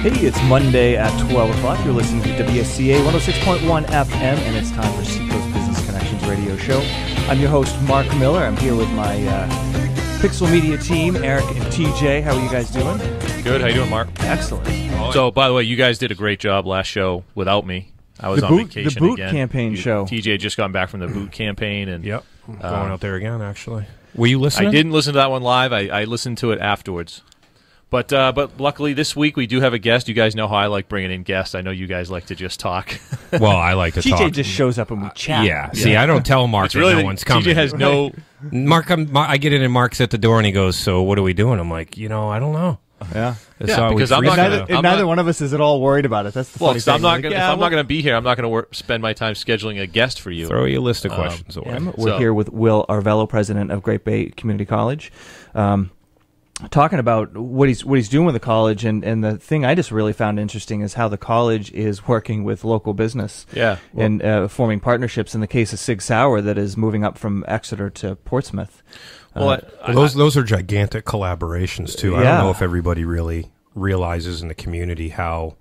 Hey, it's Monday at 12 o'clock. You're listening to WSCA 106.1 FM, and it's time for Seacoast Business Connection's radio show. I'm your host, Mark Miller. I'm here with my PixelMEDIA team, Erik and TJ. How are you guys doing? Good. How you doing, Mark? Excellent. So, by the way, you guys did a great job last show without me. I was on vacation the boot again. campaign show. TJ just got back from the boot campaign. And Yep. Going out there again, actually. Were you listening? I didn't listen to that one live. I listened to it afterwards. But luckily this week we do have a guest. You guys know how I like bringing in guests. I know you guys like to just talk. Well, I like to talk. TJ just shows up and we chat. Yeah. See, I don't tell Mark that no one's coming. TJ has no... Mark, I get in and Mark's at the door and he goes, so what are we doing? I'm like, I don't know. Yeah. Because I'm not neither one of us is at all worried about it. That's the funny thing. If I'm not going to be here, I'm not going to spend my time scheduling a guest for you. Throw your list of questions away. We're here with Will Arvelo, president of Great Bay Community College, talking about what he's doing with the college, and the thing I just really found interesting is how the college is working with local business, and forming partnerships. In the case of Sig Sauer, that is moving up from Exeter to Portsmouth. Well, those are gigantic collaborations too. I don't know if everybody really realizes in the community how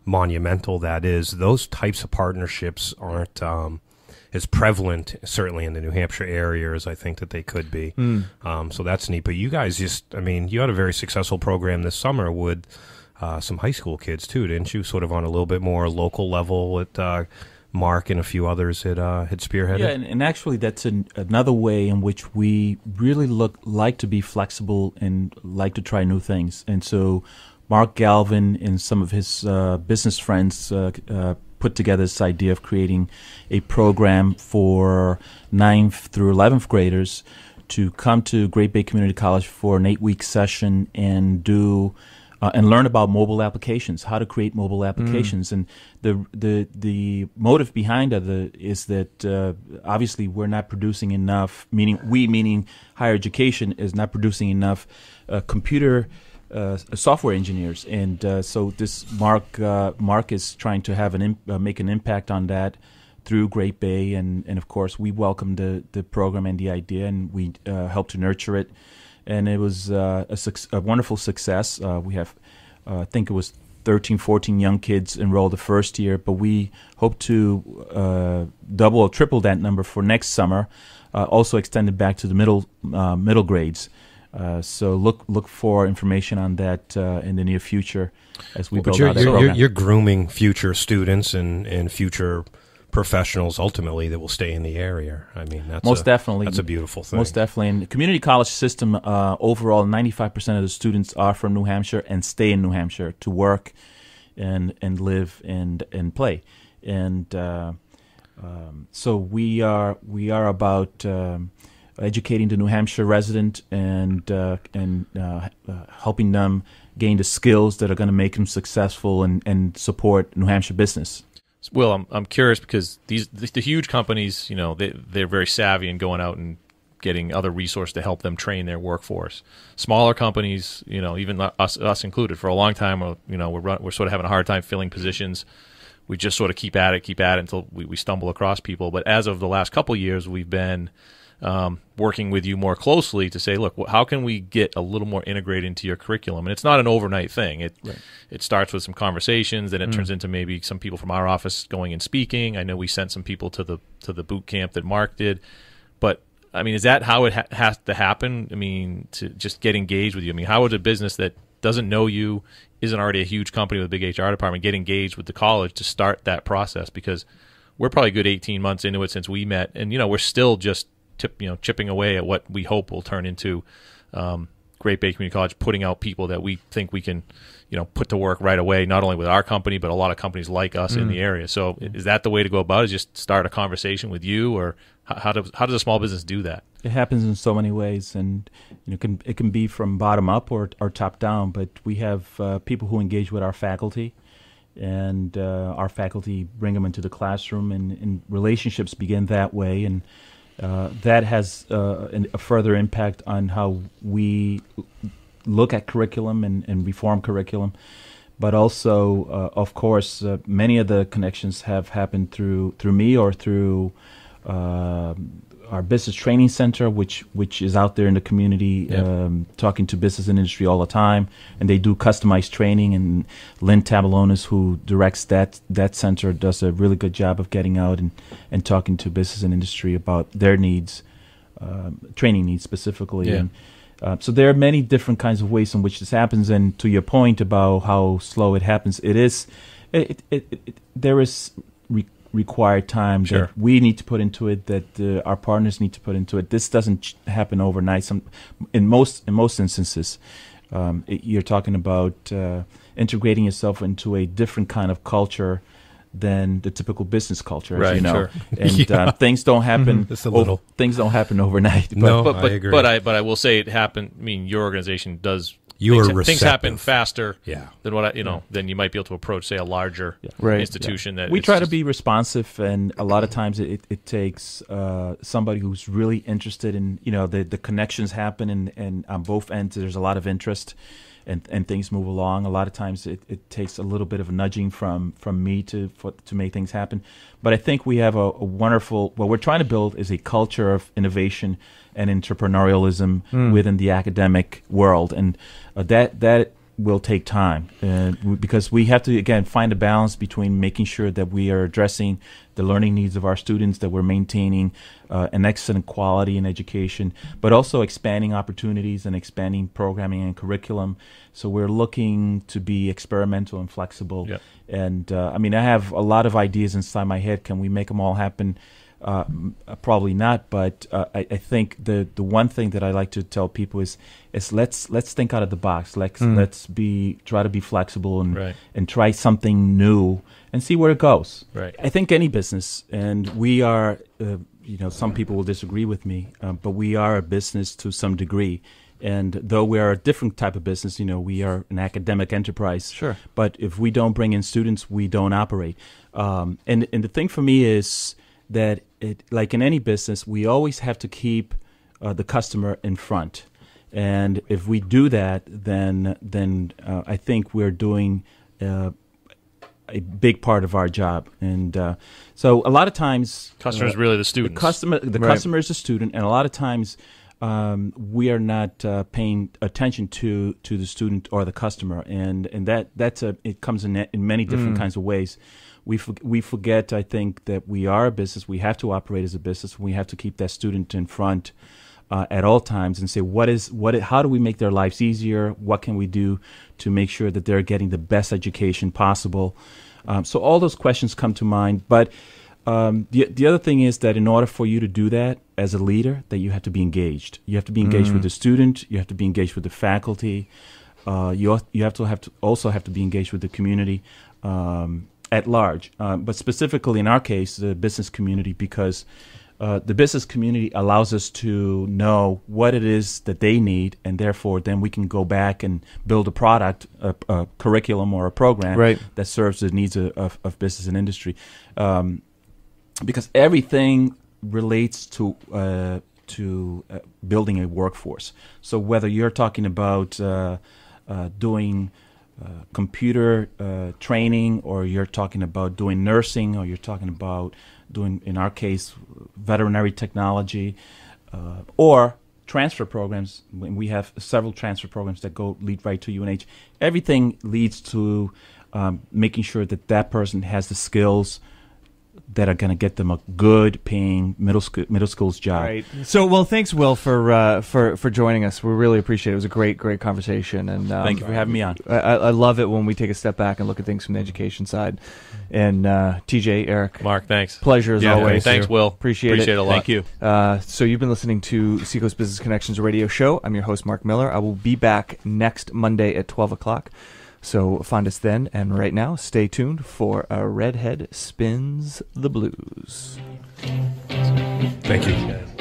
monumental that is. Those types of partnerships aren't as prevalent, certainly in the New Hampshire area, as I think that they could be. So that's neat. But you guys you had a very successful program this summer with some high school kids too, didn't you? Sort of on a little bit more local level with Mark and a few others had spearheaded. Yeah, and actually that's another way in which we really like to be flexible and like to try new things. And so Mark Galvin and some of his business friends put together this idea of creating a program for 9th through 11th graders to come to Great Bay Community College for an 8-week session and do and learn about mobile applications, how to create mobile applications. And the motive behind it is that obviously we're not producing enough, meaning higher education is not producing enough computer software engineers, and so this Mark is trying to have make an impact on that through Great Bay, and of course we welcome the program and the idea, and we help to nurture it, and it was a wonderful success. We have I think it was 13, 14 young kids enrolled the first year, but we hope to double or triple that number for next summer. Also extended back to the middle grades. So look for information on that in the near future as we build out that program. You're grooming future students and future professionals ultimately that will stay in the area. I mean, definitely that's a beautiful thing. Most definitely. In the community college system, overall, 95% of the students are from New Hampshire and stay in New Hampshire to work and live and play. And so we are about educating the New Hampshire resident and helping them gain the skills that are going to make them successful and support New Hampshire business. Will, I'm curious because the huge companies, they're very savvy in going out and getting other resources to help them train their workforce. Smaller companies, even us included, for a long time, we're sort of having a hard time filling positions. We just sort of keep at it until we stumble across people. But as of the last couple of years, we've been working with you more closely to say, look, how can we get a little more integrated into your curriculum? And it's not an overnight thing. It starts with some conversations, then it turns into maybe some people from our office going and speaking. I know we sent some people to the boot camp that Mark did. But, I mean, is that how it has to happen? I mean, to just get engaged with you? I mean, how would a business that doesn't know you, isn't already a huge company with a big HR department, get engaged with the college to start that process? Because we're probably a good 18 months into it since we met, and, we're still just chipping away at what we hope will turn into Great Bay Community College, putting out people that we think we can, put to work right away, not only with our company, but a lot of companies like us in the area. So is that the way to go about it, is just start a conversation with you, or how does a small business do that? It happens in so many ways, and it can be from bottom up or top down, but we have people who engage with our faculty, and our faculty bring them into the classroom, and relationships begin that way, and that has a further impact on how we look at curriculum and reform curriculum. But also, of course, many of the connections have happened through me or through our business training center, which is out there in the community, talking to business and industry all the time, and they do customized training. And Lynn Tabalonis, who directs that center, does a really good job of getting out and talking to business and industry about their needs, training needs specifically. Yeah. And so there are many different kinds of ways in which this happens. And to your point about how slow it happens, there is required time that we need to put into it, that our partners need to put into it. This doesn't happen overnight. In most instances, you're talking about integrating yourself into a different kind of culture than the typical business culture, as you know. And things don't happen. Things don't happen overnight. But I agree. But I will say it happened. I mean, your organization does. Things happen faster than than you might be able to approach, say, a larger institution. That we try to be responsive, and a lot of times it takes somebody who's really interested in, the connections happen, and on both ends there's a lot of interest, and things move along. A lot of times it takes a little bit of a nudging from me to make things happen. But I think we have a wonderful. What we're trying to build is a culture of innovation and entrepreneurialism within the academic world, and that will take time, because we have to, again, find a balance between making sure that we are addressing the learning needs of our students, that we're maintaining an excellent quality in education, but also expanding opportunities and expanding programming and curriculum. So we're looking to be experimental and flexible. Yep. And I have a lot of ideas inside my head. Can we make them all happen? Probably not, but I think the one thing that I like to tell people is let's think out of the box. Let's try to be flexible and try something new and see where it goes. Right. I think any business, and we are, some people will disagree with me, but we are a business to some degree. And though we are a different type of business, we are an academic enterprise. Sure. But if we don't bring in students, we don't operate. And the thing for me is that like in any business, we always have to keep the customer in front. And if we do that, then I think we're doing a big part of our job. And so a lot of times, customer is really the student. The customer is the student, and a lot of times we are not paying attention to the student or the customer, and it comes in many different kinds of ways. We forget, I think, that we are a business. We have to operate as a business. We have to keep that student in front at all times and say, how do we make their lives easier? What can we do to make sure that they're getting the best education possible? So all those questions come to mind. But the other thing is that in order for you to do that as a leader, that you have to be engaged. You have to be engaged with the student. You have to be engaged with the faculty. You also have to be engaged with the community at large, but specifically in our case, the business community, because the business community allows us to know what it is that they need, and therefore then we can go back and build a product, a curriculum or a program that serves the needs of business and industry. Because everything relates to building a workforce. So whether you're talking about doing computer training, or you're talking about doing nursing, or you're talking about doing, in our case, veterinary technology, or transfer programs. We have several transfer programs that lead right to UNH. Everything leads to making sure that person has the skills that are going to get them a good paying middle school's job. Right. So, well, thanks, Will, for joining us. We really appreciate it. It was a great conversation. And thank you for having me on. I love it when we take a step back and look at things from the education side. And TJ, Eric, Mark, thanks. Pleasure as always. Thanks, Will. Appreciate it a lot. Thank you. So you've been listening to Seacoast Business Connections radio show. I'm your host, Mark Miller. I will be back next Monday at 12 o'clock. So find us then, and right now, stay tuned for A Redhead Spins the Blues. Thank you.